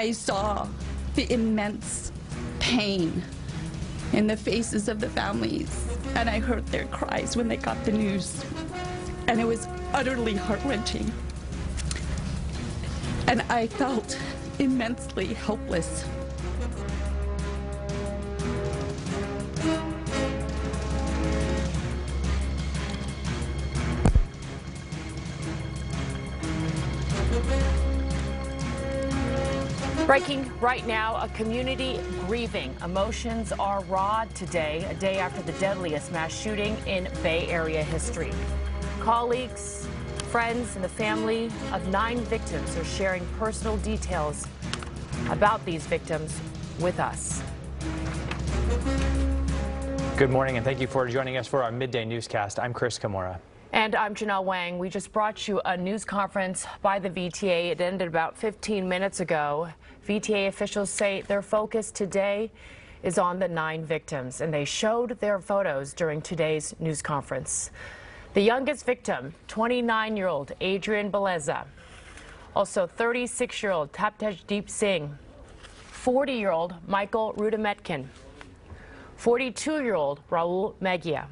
I saw the immense pain in the faces of the families, and I heard their cries when they got the news, and it was utterly heart-wrenching. And I felt immensely helpless. Breaking right now, a community grieving. Emotions are raw today, a day after the deadliest mass shooting in Bay Area history. Colleagues, friends, and the family of 9 victims are sharing personal details about these victims with us. Good morning, and thank you for joining us for our midday newscast. I'm Chris Kamora. And I'm Janelle Wang. We just brought you a news conference by the VTA. It ended about 15 minutes ago. VTA officials say their focus today is on the 9 victims, and they showed their photos during today's news conference. The youngest victim, 29-year-old Adrian Beleza. Also 36-year-old Taptejdeep Singh. 40-year-old Michael Rudametkin. 42-year-old Raul Megia.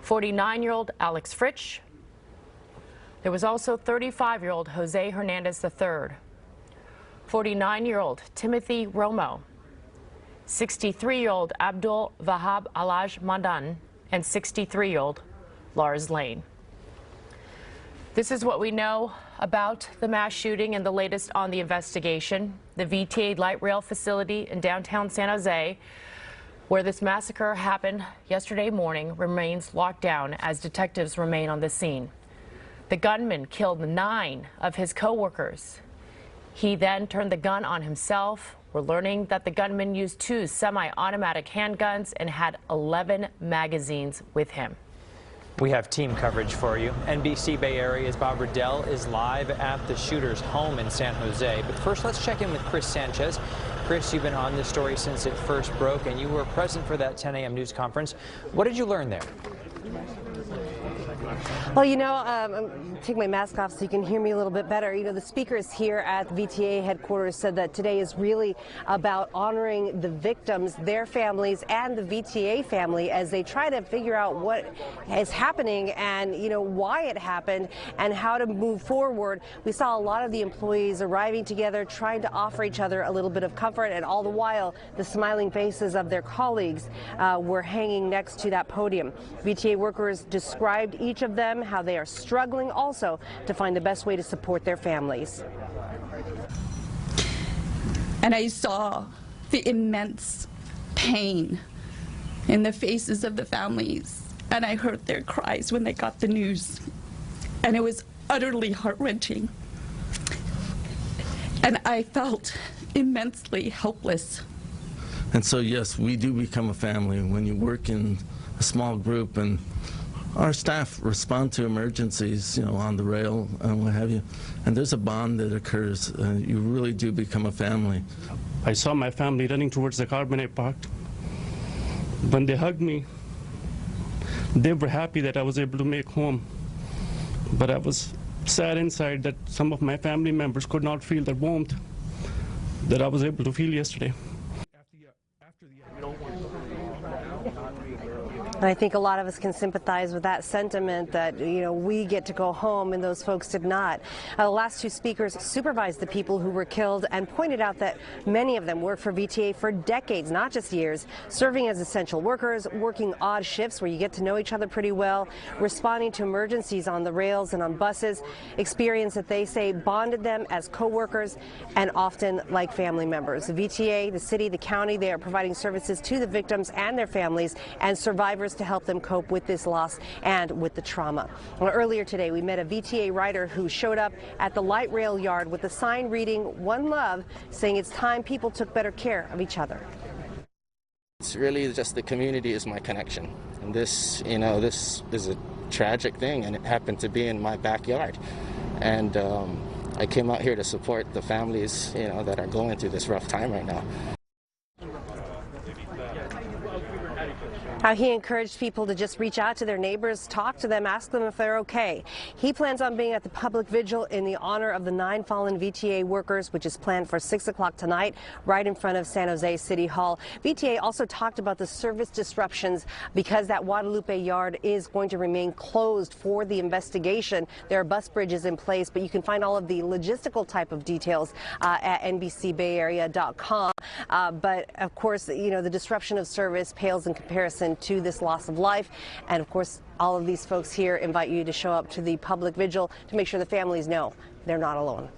49-year-old Alex Fritsch. There was also 35-year-old Jose Hernandez III. 49-year-old Timothy Romo. 63-year-old Abdul Vahab Alaj Mandan, and 63-year-old Lars Lane. This is what we know about the mass shooting and the latest on the investigation. The VTA light rail facility in downtown San Jose, where this massacre happened yesterday morning, remains locked down as detectives remain on the scene. The gunman killed 9 of his co-workers. He then turned the gun on himself. We're learning that the gunman used 2 semi-automatic handguns and had 11 magazines with him. We have team coverage for you. NBC Bay Area's Bob Redell is live at the shooter's home in San Jose. But first, let's check in with Kris Sanchez. Kris, you've been on this story since it first broke, and you were present for that 10 a.m. news conference. What did you learn there? Well, you know, I'm taking my mask off so you can hear me a little bit better. You know, the speakers here at VTA headquarters said that today is really about honoring the victims, their families, and the VTA family as they try to figure out what is happening and, you know, why it happened and how to move forward. We saw a lot of the employees arriving together, trying to offer each other a little bit of comfort, and all the while, the smiling faces of their colleagues were hanging next to that podium. VTA workers described each of them, how they are struggling also to find the best way to support their families. And I saw the immense pain in the faces of the families, and I heard their cries when they got the news, and it was utterly heart-wrenching. And I felt immensely helpless. And so, yes, we do become a family when you work in a small group, and our staff respond to emergencies, you know, on the rail and what have you. And there's a bond that occurs. You really do become a family. I saw my family running towards the car when I parked. When they hugged me, they were happy that I was able to make home. But I was sad inside that some of my family members could not feel the warmth that I was able to feel yesterday. And I think a lot of us can sympathize with that sentiment that, you know, we get to go home and those folks did not. The last 2 speakers supervised the people who were killed and pointed out that many of them worked for VTA for decades, not just years, serving as essential workers, working odd shifts where you get to know each other pretty well, responding to emergencies on the rails and on buses, experience that they say bonded them as co-workers and often like family members. The VTA, the city, the county, they are providing services to the victims and their families and survivors to help them cope with this loss and with the trauma. Well, earlier today, we met a VTA rider who showed up at the light rail yard with a sign reading "One Love," saying it's time people took better care of each other. It's really just the community is my connection. And this, you know, this is a tragic thing, and it happened to be in my backyard. And I came out here to support the families, you know, that are going through this rough time right now. He encouraged people to just reach out to their neighbors, talk to them, ask them if they're okay. He plans on being at the public vigil in the honor of the 9 fallen VTA workers, which is planned for 6 o'clock tonight, right in front of San Jose City Hall. VTA also talked about the service disruptions because that Guadalupe yard is going to remain closed for the investigation. There are bus bridges in place, but you can find all of the logistical type of details at NBCBayArea.com. But of course, you know, the disruption of service pales in comparison to this loss of life. And of course, all of these folks here invite you to show up to the public vigil to make sure the families know they're not alone.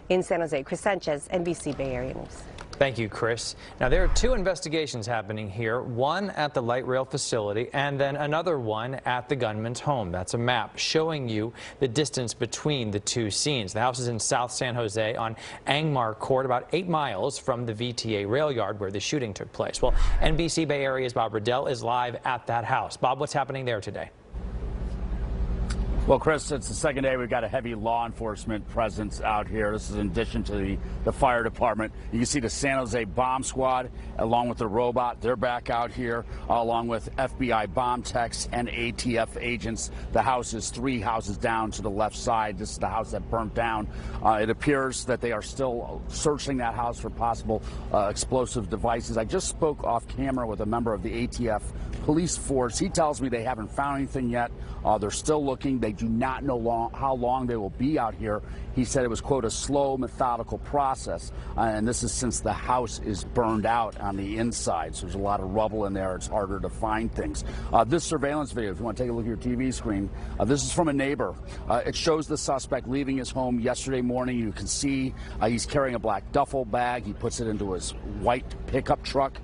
In San Jose, Kris Sanchez, NBC Bay Area News. Thank you, Kris. Now, there are 2 investigations happening here, one at the light rail facility and then another one at the gunman's home. That's a map showing you the distance between the 2 scenes. The house is in South San Jose on Angmar Court, about 8 miles from the VTA rail yard where the shooting took place. Well, NBC Bay Area's Bob Redell is live at that house. Bob, what's happening there today? Well, Kris, it's the second day we've got a heavy law enforcement presence out here. This is in addition to the fire department. You can see the San Jose bomb squad along with the robot. They're back out here along with FBI bomb techs and ATF agents. The house is 3 houses down to the left side. This is the house that burnt down. It appears that they are still searching that house for possible explosive devices. I just spoke off camera with a member of the ATF police force. He tells me they haven't found anything yet. They're still looking. They do not know how long they will be out here. He said it was, quote, a slow, methodical process. And this is since the house is burned out on the inside. So there's a lot of rubble in there. It's harder to find things. This surveillance video, if you want to take a look at your TV screen, this is from a neighbor. It shows the suspect leaving his home yesterday morning. You can see he's carrying a black duffel bag. He puts it into his white pickup truck.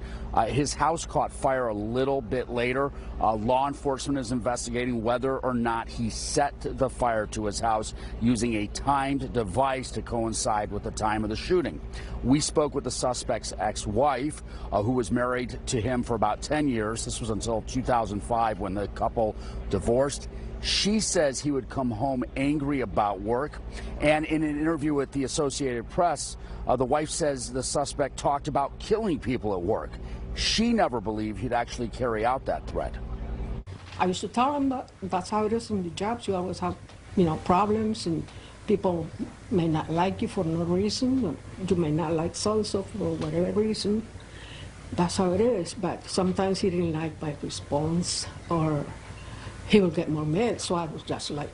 His house caught fire a little bit later. Law enforcement is investigating whether or not he set the fire to his house using a timed device to coincide with the time of the shooting. We spoke with the suspect's ex-wife, who was married to him for about 10 years. This was until 2005 when the couple divorced. She says he would come home angry about work. And in an interview with the Associated Press, the wife says the suspect talked about killing people at work. She never believed he'd actually carry out that threat. I used to tell him that that's how it is in the jobs. You always have, you know, problems, and people may not like you for no reason. You may not like so-and-so for whatever reason. That's how it is. But sometimes he didn't like my response, or he would get more mad. So I was just like.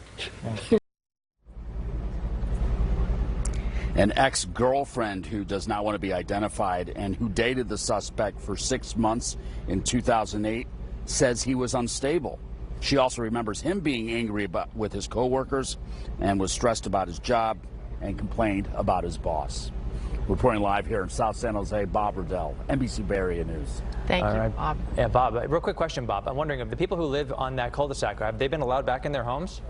An ex-girlfriend who does not want to be identified and who dated the suspect for 6 months in 2008 says he was unstable. She also remembers him being angry with his coworkers and was stressed about his job and complained about his boss. Reporting live here in South San Jose, Bob Redell, NBC Bay Area News. Thank you, Bob. Yeah, Bob, real quick question, Bob. I'm wondering, if the people who live on that cul-de-sac, have they been allowed back in their homes?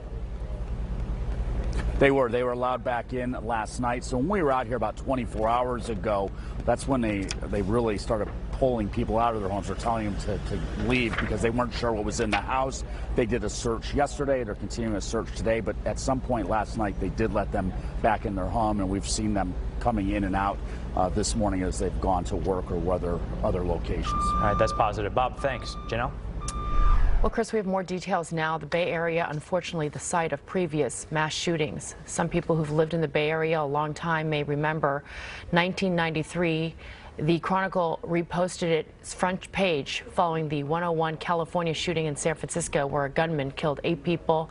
They were allowed back in last night. So when we were out here about 24 hours ago, that's when they really started pulling people out of their homes or telling them to leave because they weren't sure what was in the house. They did a search yesterday. They're continuing a search today. But at some point last night, they did let them back in their home, and we've seen them coming in and out this morning as they've gone to work or other locations. All right, that's positive. Bob, thanks. Janelle? Well, Kris, we have more details now. The Bay Area, unfortunately, the site of previous mass shootings. Some people who've lived in the Bay Area a long time may remember 1993. The Chronicle reposted its front page following the 101 California shooting in San Francisco, where a gunman killed 8 people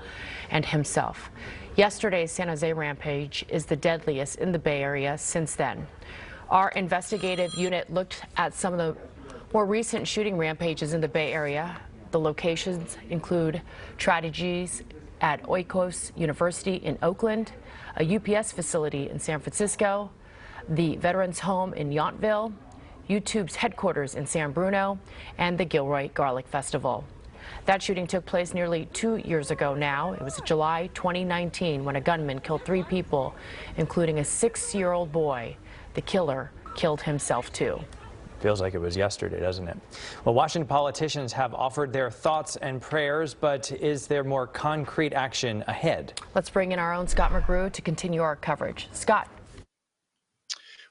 and himself. Yesterday's San Jose rampage is the deadliest in the Bay Area since then. Our investigative unit looked at some of the more recent shooting rampages in the Bay Area. The locations include tragedies at Oikos University in Oakland, a UPS facility in San Francisco, the Veterans Home in Yountville, YouTube's headquarters in San Bruno, and the Gilroy Garlic Festival. That shooting took place nearly 2 years ago now. It was July 2019 when a gunman killed 3 people, including a 6-year-old boy. The killer killed himself too. Feels like it was yesterday, doesn't it? Well, Washington politicians have offered their thoughts and prayers, but is there more concrete action ahead? Let's bring in our own Scott McGrew to continue our coverage. Scott.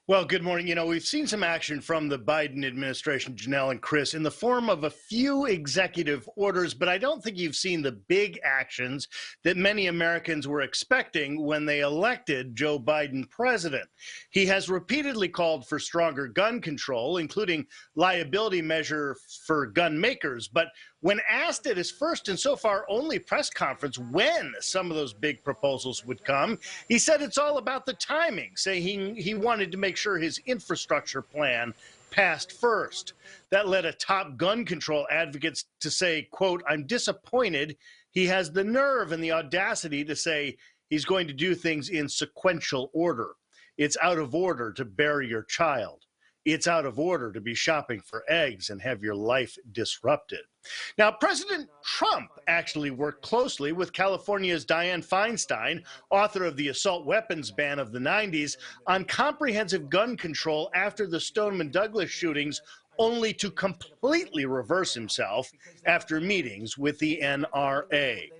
Well, good morning. You know, we've seen some action from the Biden administration, Janelle and Kris, in the form of a few executive orders, but I don't think you've seen the big actions that many Americans were expecting when they elected Joe Biden president. He has repeatedly called for stronger gun control, including liability measure for gun makers. But when asked at his first and so far only press conference when some of those big proposals would come, he said it's all about the timing, saying he wanted to make sure his infrastructure plan passed first. That led a top gun control advocate to say, quote, "I'm disappointed he has the nerve and the audacity to say he's going to do things in sequential order. It's out of order to bury your child. It's out of order to be shopping for eggs and have your life disrupted." Now, President Trump actually worked closely with California's Dianne Feinstein, author of the assault weapons ban of the 90s, on comprehensive gun control after the Stoneman Douglas shootings, only to completely reverse himself after meetings with the NRA.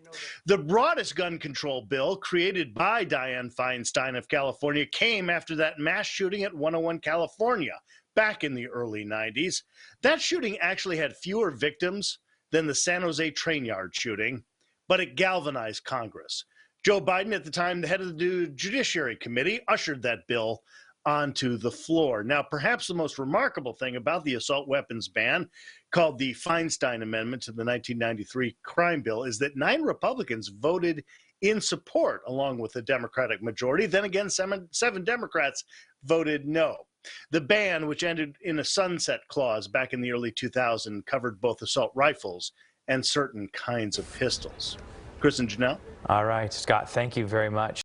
The broadest gun control bill created by Dianne Feinstein of California came after that mass shooting at 101 California back in the early 90s. That shooting actually had fewer victims than the San Jose train yard shooting, but it galvanized Congress. Joe Biden, at the time the head of the Judiciary Committee, ushered that bill onto the floor. Now, perhaps the most remarkable thing about the assault weapons ban, called the Feinstein Amendment to the 1993 crime bill, is that 9 Republicans voted in support along with the Democratic majority. Then again, 7 Democrats voted no. The ban, which ended in a sunset clause back in the early 2000s, covered both assault rifles and certain kinds of pistols. Kris and Janelle? All right, Scott, thank you very much.